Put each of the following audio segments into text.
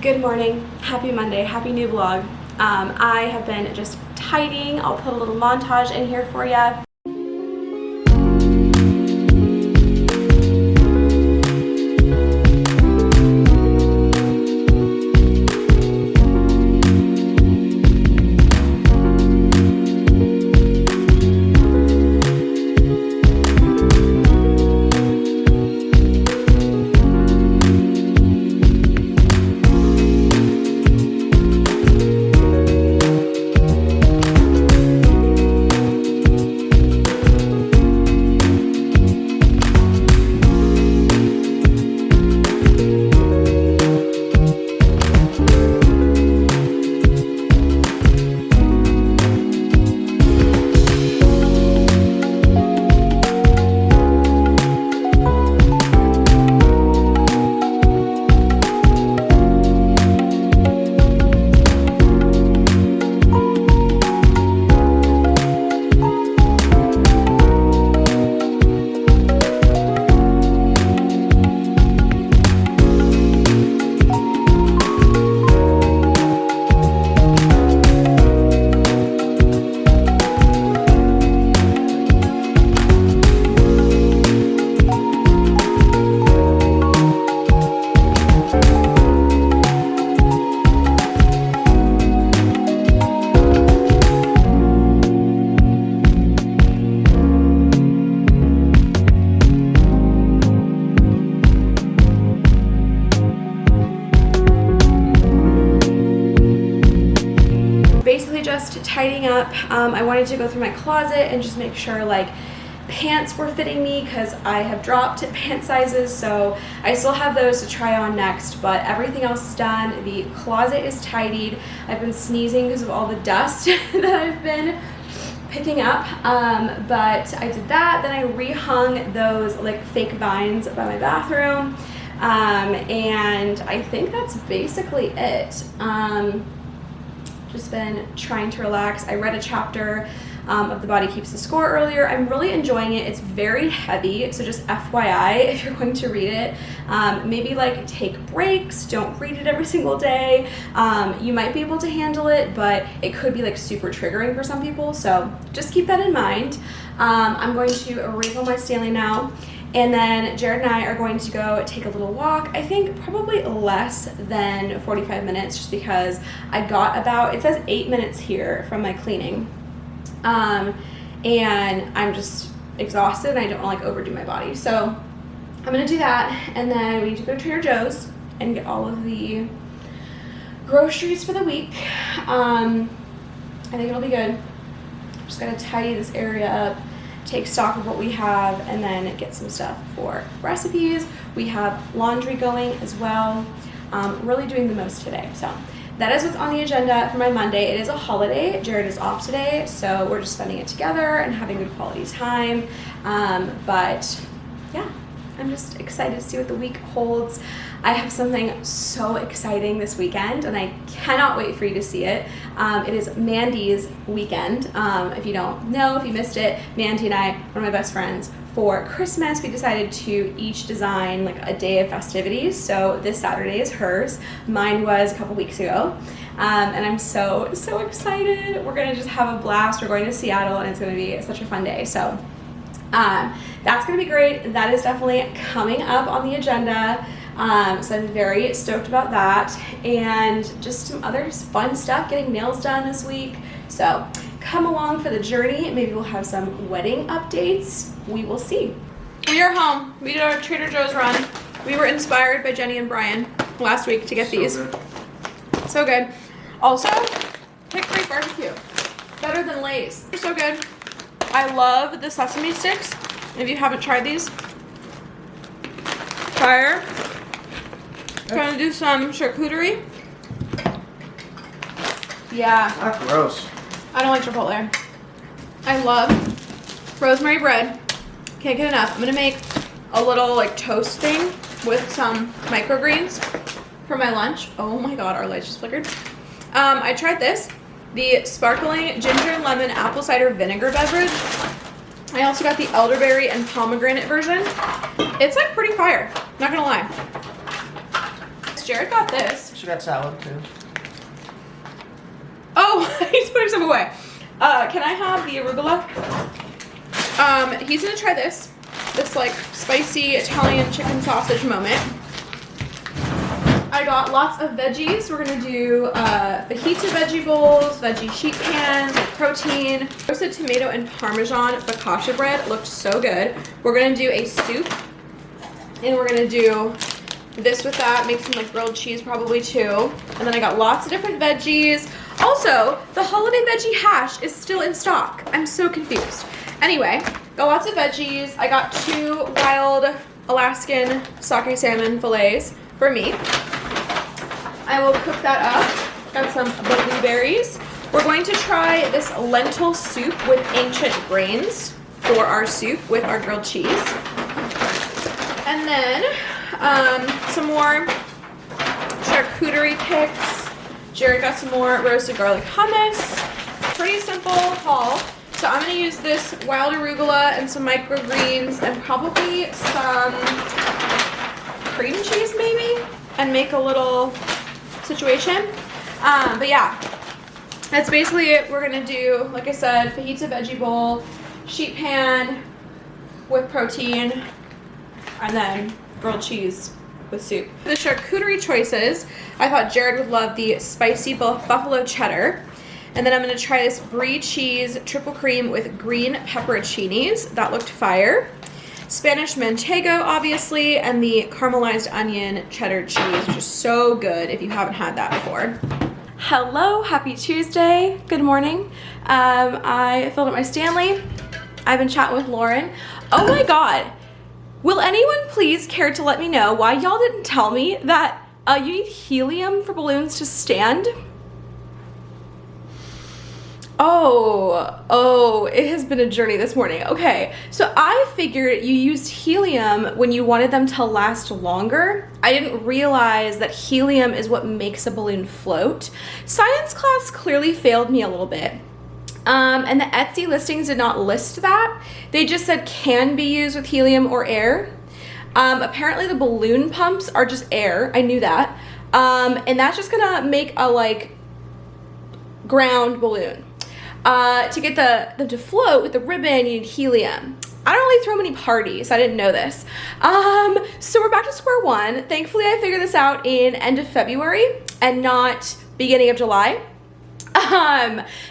Good morning, happy Monday, happy new vlog. I have been just tidying. I'll put a little montage in here for you. Just tidying up. I wanted to go through my closet and just make sure like pants were fitting me because I have dropped pant sizes, so I still have those to try on next, but everything else is done. The closet is tidied. I've been sneezing because of all the dust that I've been picking up, but I did that. Then I rehung those like fake vines by my bathroom, and I think that's basically it. Just been trying to relax. I read a chapter of The Body Keeps the Score earlier. I'm really enjoying it. It's very heavy, so just FYI if you're going to read it, maybe like take breaks, don't read it every single day. You might be able to handle it, but it could be like super triggering for some people, so just keep that in mind. I'm going to wrinkle my Stanley now, and then Jared and I are going to go take a little walk. I think probably less than 45 minutes, just because I got about, it says 8 minutes here from my cleaning. And I'm just exhausted and I don't want to like overdo my body. So I'm gonna do that, and then we need to go to Trader Joe's and get all of the groceries for the week. I think it'll be good. Just gotta tidy this area up, take stock of what we have, and then get some stuff for recipes. We have laundry going as well. Really doing the most today. So that is what's on the agenda for my Monday. It is a holiday. Jared is off today, so we're just spending it together and having good quality time. But yeah, I'm just excited to see what the week holds. I have something so exciting this weekend, and I cannot wait for you to see it. It is Mandy's weekend. If you don't know, if you missed it, Mandy and I, one of my best friends, for Christmas, we decided to each design like a day of festivities. So this Saturday is hers. Mine was a couple weeks ago. And I'm so excited. We're gonna just have a blast. We're going to Seattle, and it's gonna be such a fun day. So that's gonna be great. That is definitely coming up on the agenda. So I'm very stoked about that, and just some other fun stuff, getting nails done this week. So come along for the journey. Maybe we'll have some wedding updates. We will see. We are home. We did our Trader Joe's run. We were inspired by Jenny and Brian last week to get these. Good. So good. Also, hickory barbecue. Better than Lay's. They're so good. I love the sesame sticks. If you haven't tried these, fire. Gonna do some charcuterie. Yeah. That's gross. I don't like Chipotle. I love rosemary bread. Can't get enough. I'm gonna make a little like toast thing with some microgreens for my lunch. Oh my god, our lights just flickered. I tried this, the sparkling ginger and lemon apple cider vinegar beverage. I also got the elderberry and pomegranate version. It's like pretty fire, not gonna lie. Jared got this. She got salad too. Oh, he's putting some away. Can I have the arugula? He's gonna try this like spicy Italian chicken sausage moment. I got lots of veggies. We're gonna do fajita veggie bowls, veggie sheet pans, protein, roasted tomato and Parmesan focaccia bread. Looked so good. We're gonna do a soup, and we're gonna do this with that. Make some like grilled cheese probably too. And then I got lots of different veggies. Also, the holiday veggie hash is still in stock. I'm so confused. Anyway, got lots of veggies. I got 2 wild Alaskan sockeye salmon fillets for me. I will cook that up. Got some blueberries. We're going to try this lentil soup with ancient grains for our soup with our grilled cheese. And then some more charcuterie picks. Jared got some more roasted garlic hummus. Pretty simple haul. So I'm gonna use this wild arugula and some microgreens and probably some cream cheese maybe, and make a little situation. But yeah, that's basically it. We're gonna do, like I said, fajita veggie bowl, sheet pan with protein, and then grilled cheese with soup. For the charcuterie choices, I thought Jared would love the spicy buffalo cheddar. And then I'm gonna try this brie cheese triple cream with green pepperoncinis. That looked fire. Spanish manchego, obviously, and the caramelized onion cheddar cheese, which is so good if you haven't had that before. Hello, happy Tuesday. Good morning. I filled up my Stanley. I've been chatting with Lauren. Oh my God. Will anyone please care to let me know why y'all didn't tell me that you need helium for balloons to stand? Oh, it has been a journey this morning. Okay, so I figured you used helium when you wanted them to last longer. I didn't realize that helium is what makes a balloon float. Science class clearly failed me a little bit. And the Etsy listings did not list that. They just said can be used with helium or air. Apparently the balloon pumps are just air. I knew that. And that's just gonna make a like ground balloon. To get them to float with the ribbon, you need helium. I don't really throw many parties, I didn't know this. So we're back to square one. Thankfully, I figured this out in end of February and not beginning of July.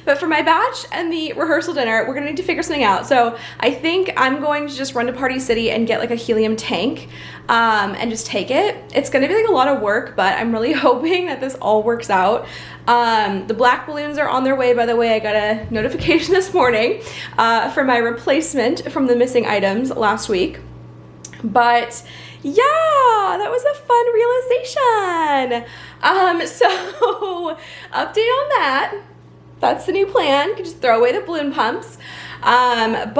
But for my batch and the rehearsal dinner, we're gonna need to figure something out. So I think I'm going to just run to Party City and get like a helium tank and just take it. It's gonna be like a lot of work, but I'm really hoping that this all works out. The black balloons are on their way, by the way. I got a notification this morning for my replacement from the missing items last week. But yeah, that was a fun realization. So update on that. That's the new plan. You can just throw away the balloon pumps. But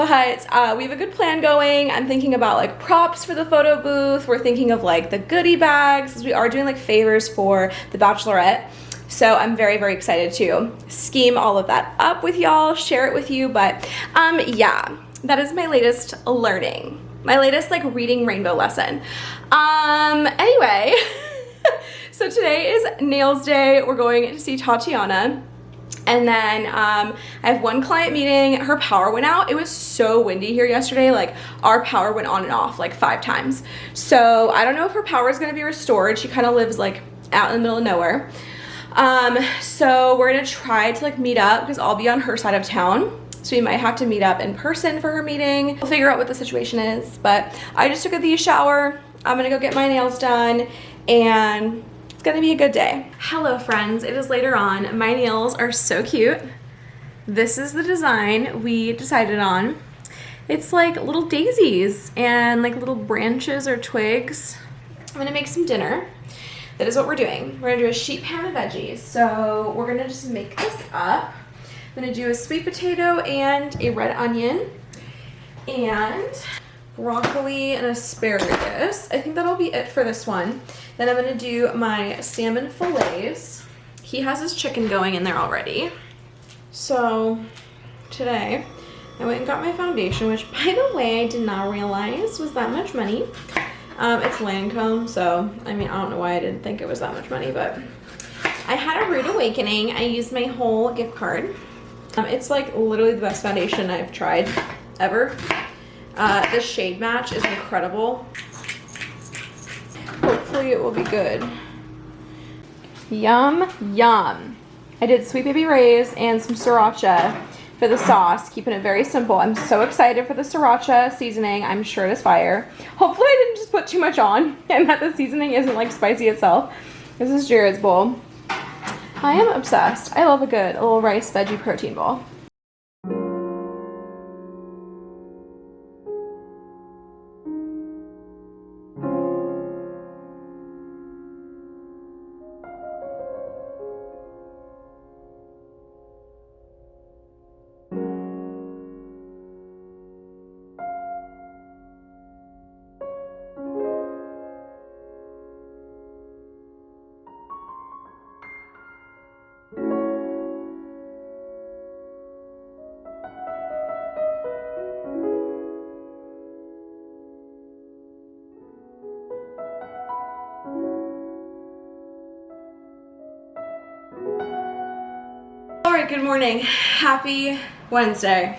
we have a good plan going. I'm thinking about like props for the photo booth. We're thinking of like the goodie bags, because we are doing like favors for the Bachelorette. So I'm very, very excited to scheme all of that up with y'all, share it with you. But yeah, that is my latest learning. My latest like reading rainbow lesson. Anyway, so today is nails day. We're going to see Tatiana. And then I have one client meeting. Her power went out. It was so windy here yesterday. Like our power went on and off like 5 times. So I don't know if her power is going to be restored. She kind of lives like out in the middle of nowhere. So we're gonna try to like meet up because I'll be on her side of town. So we might have to meet up in person for her meeting. We'll figure out what the situation is. But I just took the shower. I'm gonna go get my nails done and it's gonna be a good day. Hello friends, it is later on. My nails are so cute. This is the design we decided on. It's like little daisies and like little branches or twigs. I'm gonna make some dinner. That is what we're doing. We're gonna do a sheet pan of veggies. So we're gonna just make this up. I'm gonna do a sweet potato and a red onion and broccoli and asparagus. I think that'll be it for this one. Then I'm gonna do my salmon fillets. He has his chicken going in there already. So today I went and got my foundation, which by the way, I did not realize was that much money. It's Lancome, so I mean, I don't know why I didn't think it was that much money, but I had a rude awakening. I used my whole gift card. It's like literally the best foundation I've tried ever. The shade match is incredible. Hopefully it will be good. Yum, yum. I did Sweet Baby Ray's and some sriracha for the sauce, keeping it very simple. I'm so excited for the sriracha seasoning. I'm sure it is fire. Hopefully I didn't just put too much on and that the seasoning isn't like spicy itself. This is Jared's bowl. I am obsessed. I love a little rice veggie protein bowl. Alright, good morning. Happy Wednesday.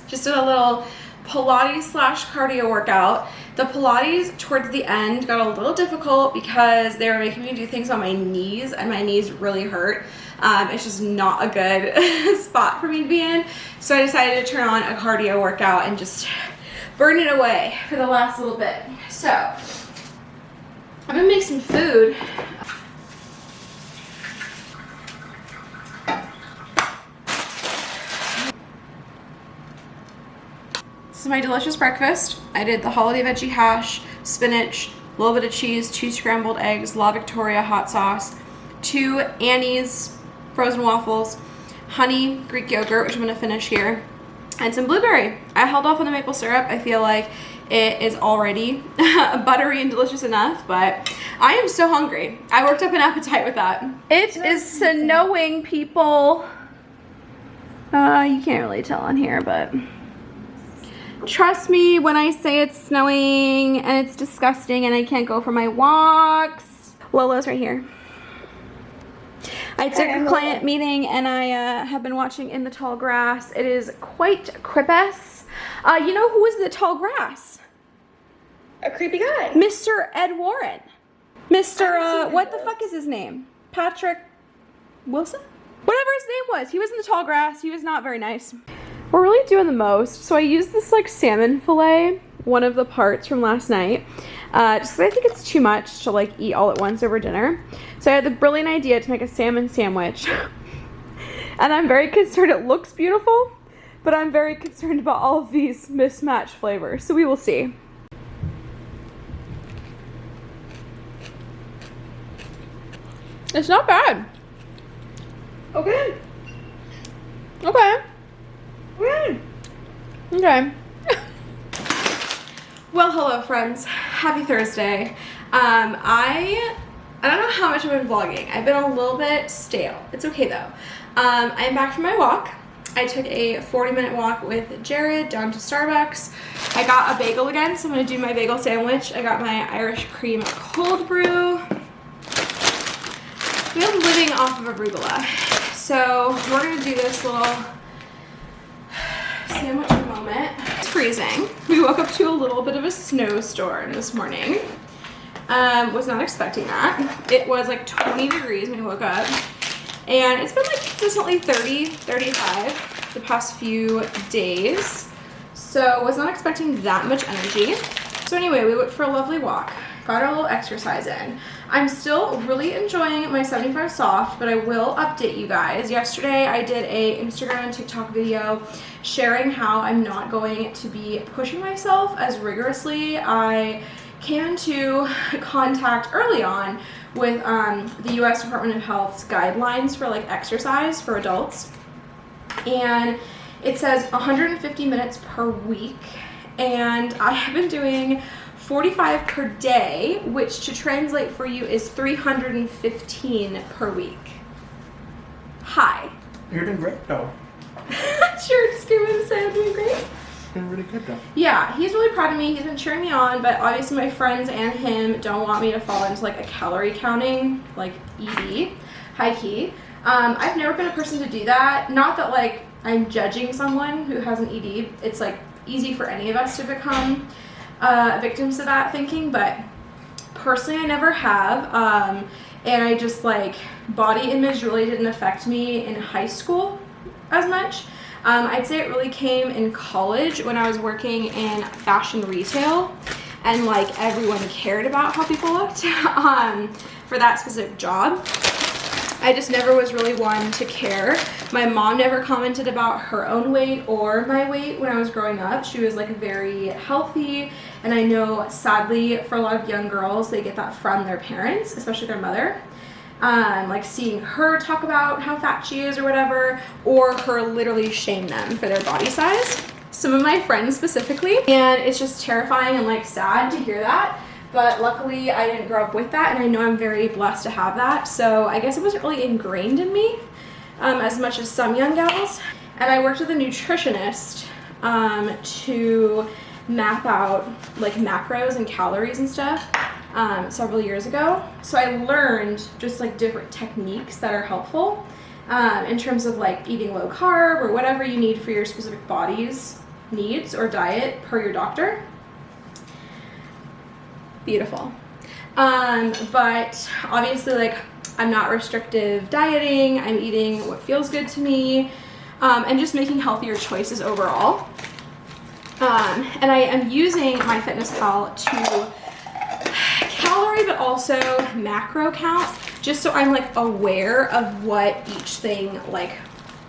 Just did a little Pilates slash cardio workout. The Pilates towards the end got a little difficult because they were making me do things on my knees and my knees really hurt. It's just not a good spot for me to be in. So I decided to turn on a cardio workout and just burn it away for the last little bit. So I'm gonna make some food. This is my delicious breakfast. I did the holiday veggie hash, spinach, a little bit of cheese, 2 scrambled eggs, La Victoria hot sauce, 2 Annie's frozen waffles, honey, Greek yogurt, which I'm gonna finish here, and some blueberry. I held off on the maple syrup. I feel like it is already buttery and delicious enough, but I am so hungry. I worked up an appetite with that. It is snowing, people. You can't really tell on here, but trust me when I say it's snowing and it's disgusting and I can't go for my walks. Lola's right here. I took a client meeting and I have been watching In the Tall Grass. It is quite creepous. You know who is in the tall grass? A creepy guy. Mr. Ed Warren. Mr. what the fuck is his name? Patrick Wilson? Whatever his name was. He was in the tall grass. He was not very nice. We're really doing the most. So I used this like salmon fillet, one of the parts from last night, just because I think it's too much to like eat all at once over dinner. So I had the brilliant idea to make a salmon sandwich. And I'm very concerned it looks beautiful, but I'm very concerned about all of these mismatched flavors. So we will see. It's not bad. Okay. Okay. Okay. Well, hello friends. Happy Thursday. I don't know how much I've been vlogging. I've been a little bit stale. It's okay though. I'm back from my walk. I took a 40-minute walk with Jared down to Starbucks. I got a bagel again, so I'm gonna do my bagel sandwich. I got my Irish cream cold brew. We're living off of arugula. So we're gonna do this little sandwich in a moment. It's freezing. We woke up to a little bit of a snowstorm this morning. Was not expecting that. It was like 20 degrees when we woke up. And it's been like consistently 30, 35 the past few days. So was not expecting that much energy. So anyway, we went for a lovely walk. Got our little exercise in. I'm still really enjoying my 75 soft, but I will update you guys. Yesterday I did a Instagram and TikTok video sharing how I'm not going to be pushing myself as rigorously. I came into contact early on with the US Department of Health's guidelines for like exercise for adults. And it says 150 minutes per week. And I have been doing 45 per day, which to translate for you is 315 per week. Hi. You're doing great though. Sure, just give me to say I'm doing great. been really good though. Yeah, he's really proud of me. He's been cheering me on, but obviously my friends and him don't want me to fall into like a calorie counting, like ED, high key. I've never been a person to do that. Not that like I'm judging someone who has an ED. It's like easy for any of us to become victims to that thinking, but personally I never have. And I just like, body image really didn't affect me in high school as much. I'd say it really came in college when I was working in fashion retail, and like everyone cared about how people looked for that specific job. I just never was really one to care. My mom never commented about her own weight or my weight when I was growing up. She was like very healthy, and I know sadly for a lot of young girls they get that from their parents, especially their mother. Like seeing her talk about how fat she is or whatever, or her literally shame them for their body size. Some of my friends specifically, and it's just terrifying and like sad to hear that. But luckily I didn't grow up with that, and I know I'm very blessed to have that. So I guess it wasn't really ingrained in me as much as some young gals. And I worked with a nutritionist to map out like macros and calories and stuff several years ago. So I learned just like different techniques that are helpful in terms of like eating low carb or whatever you need for your specific body's needs or diet per your doctor. Beautiful. But obviously like I'm not restrictive dieting. I'm eating what feels good to me and just making healthier choices overall. And I am using MyFitnessPal to calorie but also macro count, just so I'm like aware of what each thing like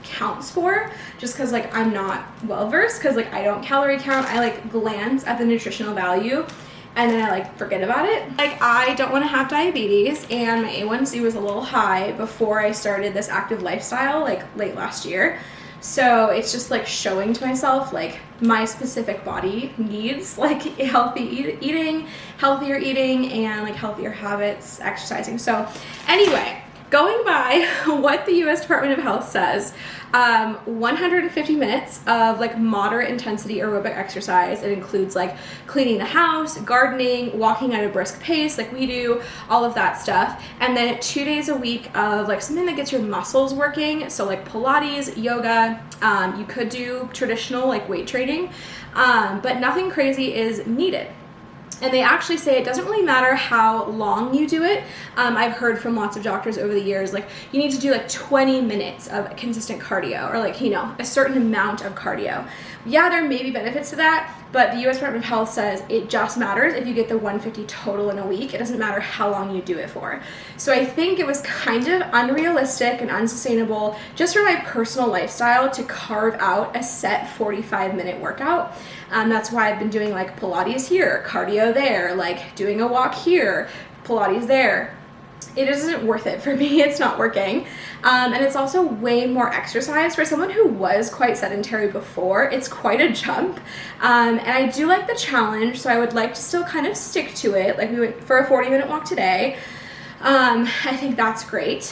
counts for, just because like I'm not well versed, because like I don't calorie count. I like glance at the nutritional value and then I like forget about it. Like I don't want to have diabetes, and my A1C was a little high before I started this active lifestyle like late last year. So it's just like showing to myself like my specific body needs like healthy eating, healthier eating, and like healthier habits, exercising. So anyway, going by what the US Department of Health says, 150 minutes of like moderate intensity aerobic exercise. It includes like cleaning the house, gardening, walking at a brisk pace like we do, all of that stuff. And then 2 days a week of like something that gets your muscles working. So like Pilates, yoga, you could do traditional like weight training, but nothing crazy is needed. And they actually say it doesn't really matter how long you do it. I've heard from lots of doctors over the years, like you need to do like 20 minutes of consistent cardio, or like, you know, a certain amount of cardio. Yeah, there may be benefits to that, but the US Department of Health says it just matters if you get the 150 total in a week. It doesn't matter how long you do it for. So I think it was kind of unrealistic and unsustainable just for my personal lifestyle to carve out a set 45-minute workout. That's why I've been doing like Pilates here, cardio there, like doing a walk here, Pilates there. It isn't worth it for me. It's not working. And it's also way more exercise. For someone who was quite sedentary before, it's quite a jump. And I do like the challenge, so I would like to still kind of stick to it. Like we went for a 40-minute walk today. I think that's great.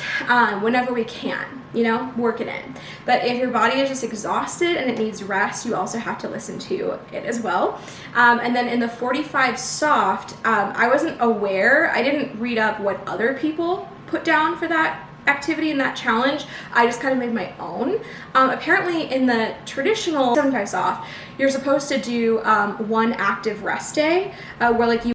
Whenever we can, you know, work it in. But if your body is just exhausted and it needs rest, you also have to listen to it as well. And then in the 45 soft, I wasn't aware, I didn't read up what other people put down for that activity and that challenge. I just kind of made my own. Apparently in the traditional 75 soft, you're supposed to do one active rest day where like you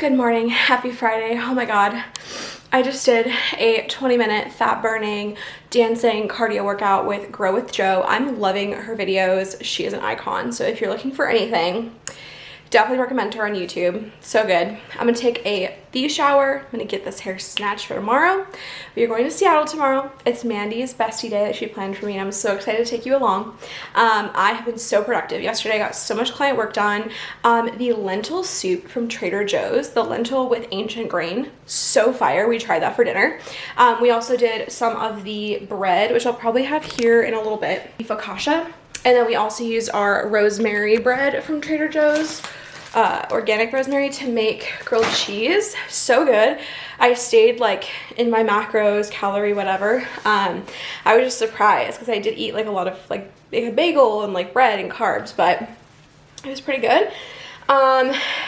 Good morning, happy Friday. Oh my God. I just did a 20-minute fat burning dancing cardio workout with Grow with Jo. I'm loving her videos. She is an icon. So if you're looking for anything, definitely recommend her on YouTube. So good. I'm gonna take a shower. I'm gonna get this hair snatched for tomorrow. We are going to Seattle tomorrow. It's Mandy's bestie day that she planned for me, and I'm so excited to take you along. I have been so productive. Yesterday I got so much client work done. The lentil soup from Trader Joe's, the lentil with ancient grain, so fire. We tried that for dinner. We also did some of the bread, which I'll probably have here in a little bit, focaccia. And then we also used our rosemary bread from Trader Joe's. Organic rosemary to make grilled cheese. So good. I stayed like in my macros, calorie, whatever. I was just surprised because I did eat like a lot of like a bagel and like bread and carbs, but it was pretty good.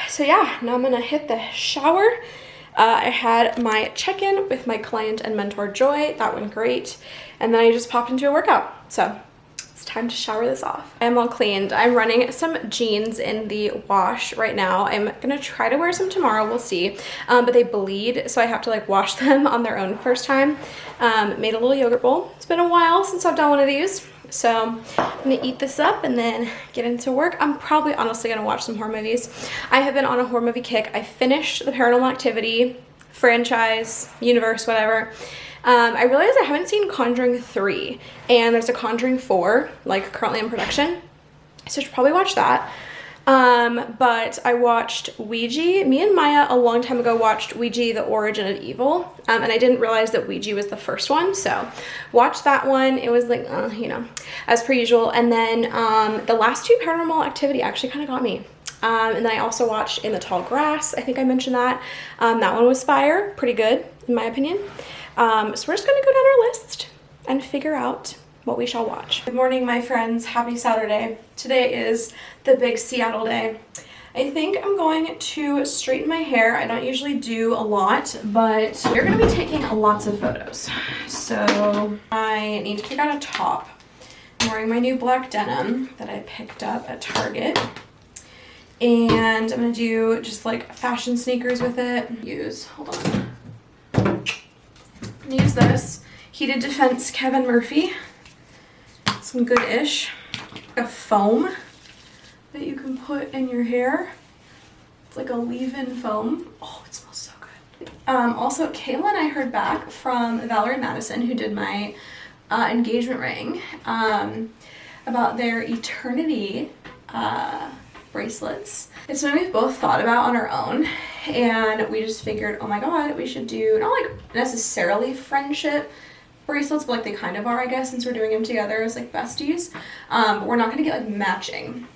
So yeah, now I'm gonna hit the shower. I had my check-in with my client and mentor Joy. That went great. And then I just popped into a workout. So time to shower this off. I'm all cleaned. I'm running some jeans in the wash right now. I'm gonna try to wear some tomorrow, we'll see. But they bleed, so I have to like wash them on their own first time. Made a little yogurt bowl. It's been a while since I've done one of these. So I'm gonna eat this up and then get into work. I'm probably honestly gonna watch some horror movies. I have been on a horror movie kick. I finished the Paranormal Activity franchise, universe, whatever. I realized I haven't seen Conjuring 3, and there's a Conjuring 4, like currently in production, so I should probably watch that. But I watched Ouija. Me and Maya a long time ago watched Ouija, The Origin of Evil, and I didn't realize that Ouija was the first one, so watched that one. It was like, you know, as per usual. And then the last two Paranormal Activity actually kind of got me. And then I also watched In the Tall Grass. I think I mentioned that. That one was fire, pretty good in my opinion. So we're just gonna go down our list and figure out what we shall watch. Good morning, my friends. Happy Saturday. Today is the big Seattle day. I think I'm going to straighten my hair. I don't usually do a lot, but we're gonna be taking lots of photos. So I need to pick out a top. I'm wearing my new black denim that I picked up at Target. And I'm gonna do just like fashion sneakers with it. Hold on. Use this Heated Defense Kevin Murphy. Some good-ish. A foam that you can put in your hair. It's like a leave-in foam. Oh, it smells so good. Also, Kayla and I heard back from Valerie Madison, who did my engagement ring, about their Eternity bracelets. It's something we've both thought about on our own, and we just figured, oh my god, we should do not like necessarily friendship bracelets, but like they kind of are, I guess, since we're doing them together as like besties. But we're not gonna get like matching.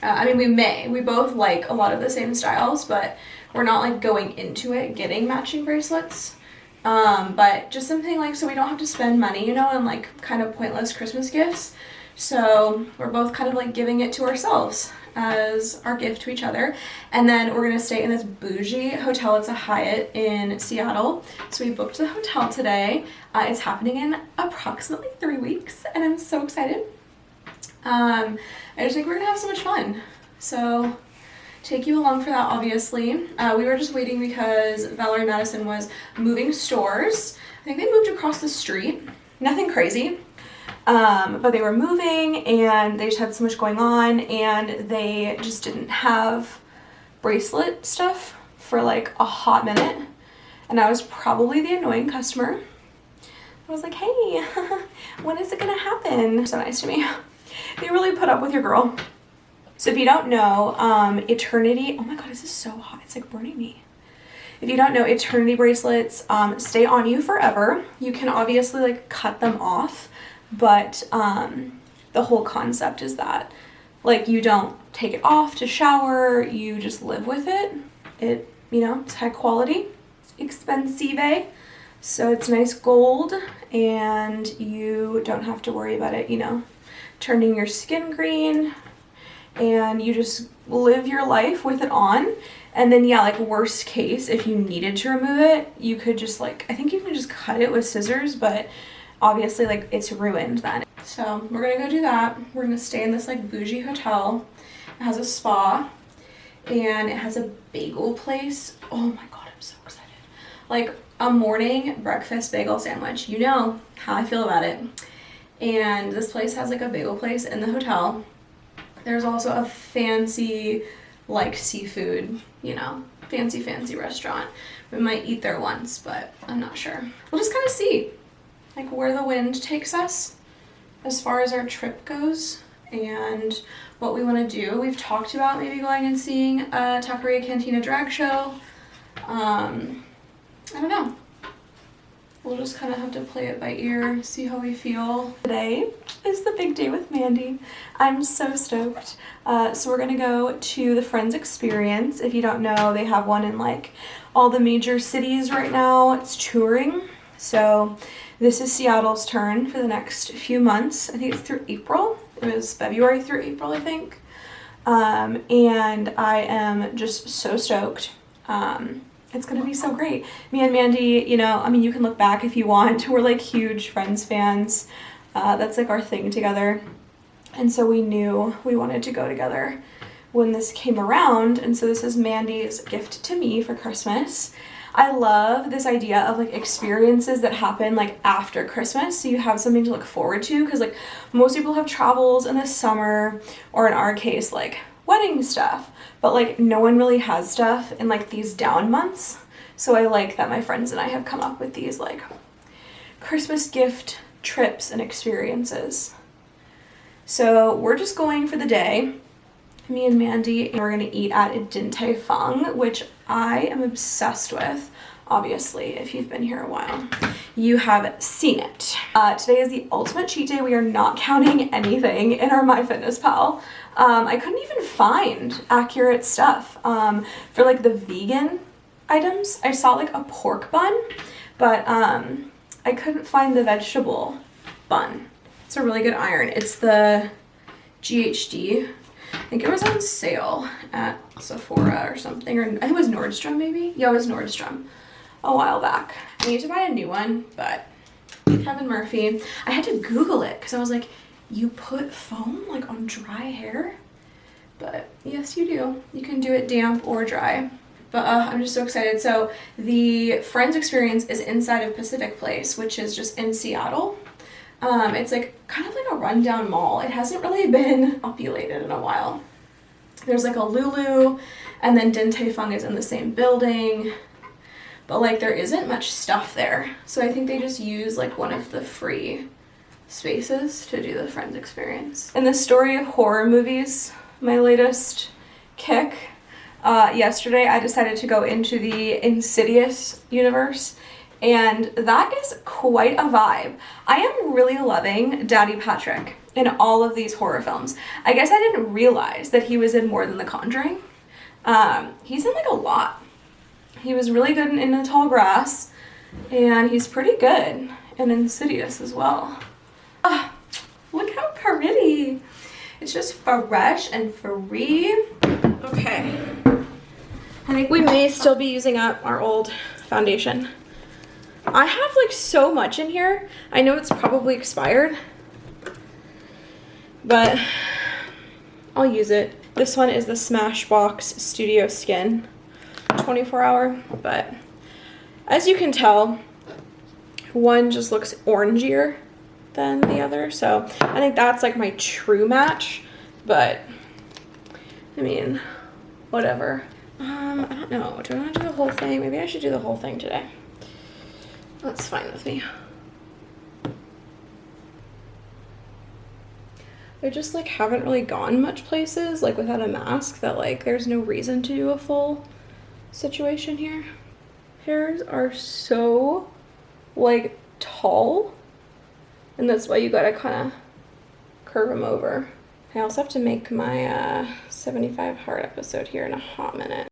I mean, we both like a lot of the same styles, but we're not like going into it getting matching bracelets. But just something like so we don't have to spend money, you know, on like kind of pointless Christmas gifts. So we're both kind of like giving it to ourselves as our gift to each other. And then we're gonna stay in this bougie hotel. It's a Hyatt in Seattle. So we booked the hotel today. It's happening in approximately 3 weeks, and I'm so excited. I just think we're gonna have so much fun. So take you along for that, obviously. We were just waiting because Valerie Madison was moving stores. I think they moved across the street. Nothing crazy. But they were moving and they just had so much going on, and they just didn't have bracelet stuff for like a hot minute, and I was probably the annoying customer. I was like, hey, when is it gonna happen? So nice to me. They really put up with your girl. So if you don't know, Eternity, oh my god, this is so hot, it's like burning me. If you don't know, Eternity bracelets stay on you forever. You can obviously like cut them off, but the whole concept is that like you don't take it off to shower, you just live with it. It, you know, it's high quality, it's expensive, so it's nice gold, and you don't have to worry about it, you know, turning your skin green, and you just live your life with it on. And then yeah, like worst case, if you needed to remove it, you could just like, I think you can just cut it with scissors, but obviously like it's ruined then. So we're gonna go do that. We're gonna stay in this like bougie hotel. It has a spa, and it has a bagel place. Oh my god, I'm so excited. Like a morning breakfast bagel sandwich. You know how I feel about it. And this place has like a bagel place in the hotel. There's also a fancy like seafood, you know, fancy restaurant. We might eat there once, but I'm not sure. We'll just kind of see like where the wind takes us as far as our trip goes and what we want to do. We've talked about maybe going and seeing a Taqueria Cantina drag show. I don't know. We'll just kind of have to play it by ear, see how we feel. Today is the big day with Mandy. I'm so stoked. So we're gonna go to the Friends Experience. If you don't know, they have one in like all the major cities right now. It's touring. So this is Seattle's turn for the next few months. I think it's through April. It was February through April, I think. And I am just so stoked. It's gonna be so great. Me and Mandy, you know, I mean, you can look back if you want. We're like huge Friends fans. That's like our thing together. And so we knew we wanted to go together when this came around. And so this is Mandy's gift to me for Christmas. I love this idea of like experiences that happen like after Christmas, so you have something to look forward to, because like most people have travels in the summer, or in our case like wedding stuff, but like no one really has stuff in like these down months. So I like that my friends and I have come up with these like Christmas gift trips and experiences. So we're just going for the day, me and Mandy, and we're gonna eat at Fung, which I am obsessed with. Obviously, if you've been here a while, you have seen it. Today is the ultimate cheat day. We are not counting anything in our MyFitnessPal. I couldn't even find accurate stuff for like the vegan items. I saw like a pork bun, but I couldn't find the vegetable bun. It's a really good iron. It's the GHD. I think it was on sale at Sephora or something, or I think it was Nordstrom maybe? Yeah, it was Nordstrom a while back. I need to buy a new one, but Kevin Murphy, I had to Google it because I was like, you put foam like on dry hair? But yes, you do. You can do it damp or dry. But I'm just so excited. So the Friends Experience is inside of Pacific Place, which is just in Seattle. It's like kind of like a rundown mall. It hasn't really been populated in a while. There's like a Lulu, and then Fung is in the same building, but like there isn't much stuff there. So I think they just use like one of the free spaces to do the Friends Experience. In the story of horror movies, my latest kick, yesterday I decided to go into the Insidious universe. And that is quite a vibe. I am really loving Daddy Patrick in all of these horror films. I guess I didn't realize that he was in more than The Conjuring. He's in like a lot. He was really good in The Tall Grass, and he's pretty good in Insidious as well. Look how pretty. It's just fresh and free. Okay. I think we may still be using up our old foundation. I have like so much in here. I know it's probably expired, but I'll use it. This one is the Smashbox Studio Skin 24-hour, but as you can tell, one just looks orangier than the other. So I think that's like my true match, but I mean, whatever. I don't know. Do I want to do the whole thing? Maybe I should do the whole thing today. That's fine with me. I just like haven't really gone much places like without a mask, that like there's no reason to do a full situation here. Hairs are so like tall, and that's why you gotta kind of curve them over. I also have to make my 75 hard episode here in a hot minute.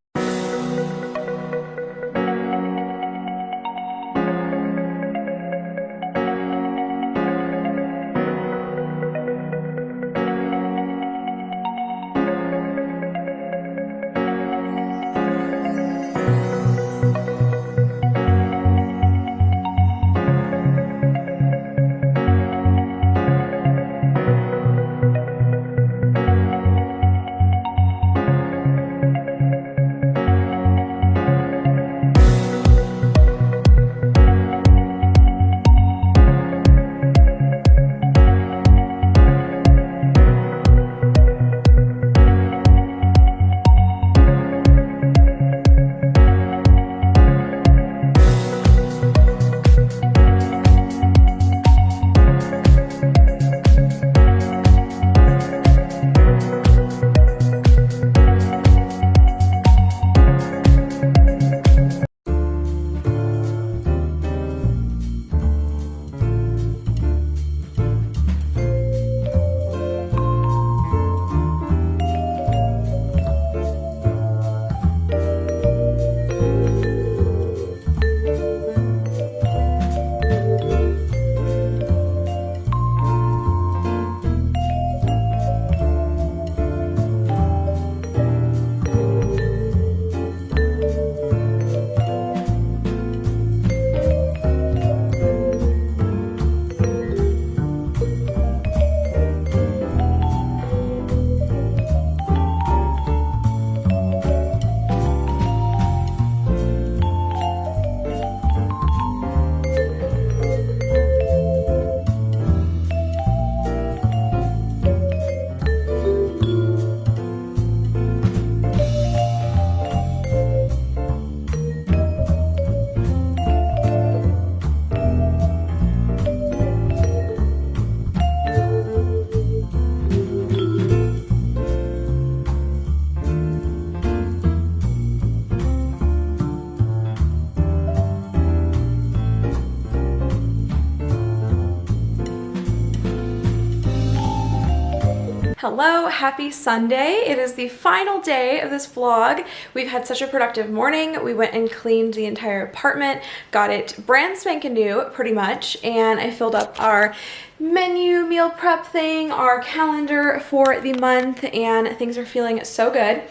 Hello, happy Sunday. It is the final day of this vlog. We've had such a productive morning. We went and cleaned the entire apartment, got it brand spanking new pretty much, and I filled up our menu meal prep thing, our calendar for the month, and things are feeling so good.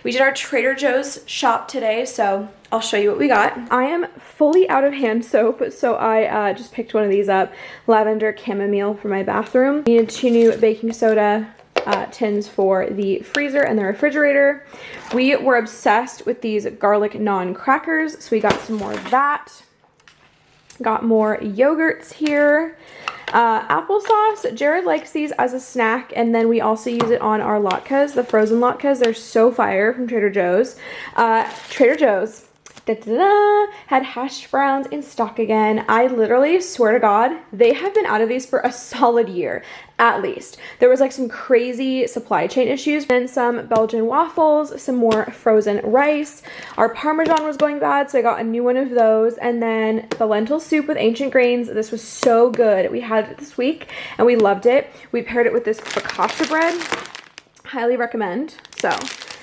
We did our Trader Joe's shop today, so I'll show you what we got. I am fully out of hand soap, so I just picked one of these up, lavender chamomile for my bathroom. Needed 2 new baking soda tins for the freezer and the refrigerator. We were obsessed with these garlic naan crackers, so we got some more of that. Got more yogurts here. Applesauce. Jared likes these as a snack, and then we also use it on our latkes, the frozen latkes. They're so fire from Trader Joe's. Trader Joe's had hashed browns in stock again. I literally swear to God, they have been out of these for a solid year, at least. There was like some crazy supply chain issues, and some Belgian waffles, some more frozen rice. Our Parmesan was going bad, so I got a new one of those. And then the lentil soup with ancient grains. This was so good. We had it this week and we loved it. We paired it with this focaccia bread. Highly recommend. So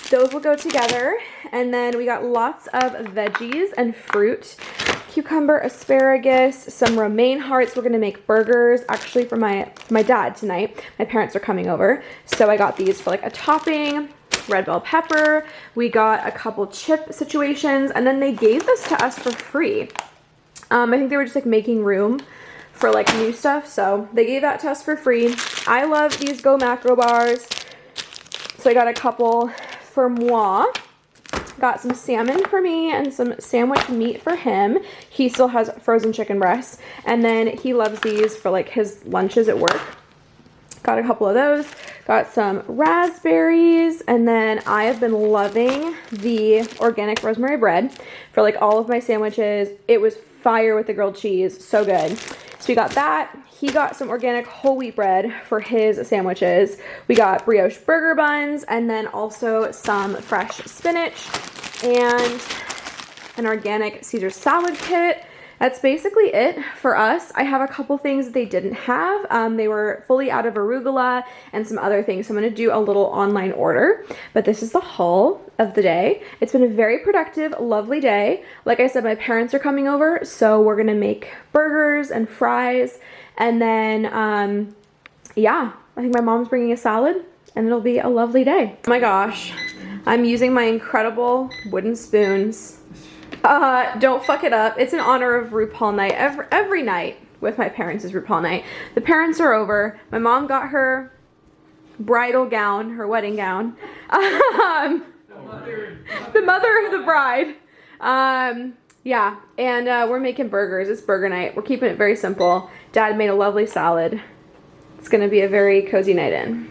those will go together. And then we got lots of veggies and fruit. Cucumber, asparagus, some romaine hearts. We're gonna make burgers actually for my dad tonight. My parents are coming over. So I got these for like a topping. Red bell pepper. We got a couple chip situations, and then they gave this to us for free. I think they were just like making room for like new stuff. So they gave that to us for free. I love these Go Macro bars. So I got a couple for moi. Got some salmon for me and some sandwich meat for him. He still has frozen chicken breasts. And then he loves these for like his lunches at work. Got a couple of those. Got some raspberries. And then I have been loving the organic rosemary bread for like all of my sandwiches. It was fire with the grilled cheese. So good. So we got that. He got some organic whole wheat bread for his sandwiches. We got brioche burger buns, and then also some fresh spinach and an organic Caesar salad kit. That's basically it for us. I have a couple things that they didn't have. They were fully out of arugula and some other things. So I'm gonna do a little online order, but this is the haul of the day. It's been a very productive, lovely day. Like I said, my parents are coming over, so we're gonna make burgers and fries. And then, yeah, I think my mom's bringing a salad, and it'll be a lovely day. Oh my gosh, I'm using my incredible wooden spoons. Don't fuck it up. It's in honor of RuPaul night. Every night with my parents is RuPaul night. The parents are over. My mom got her bridal gown, her wedding gown. The mother of the bride. Yeah, and we're making burgers. It's burger night. We're keeping it very simple. Dad made a lovely salad. It's gonna be a very cozy night in.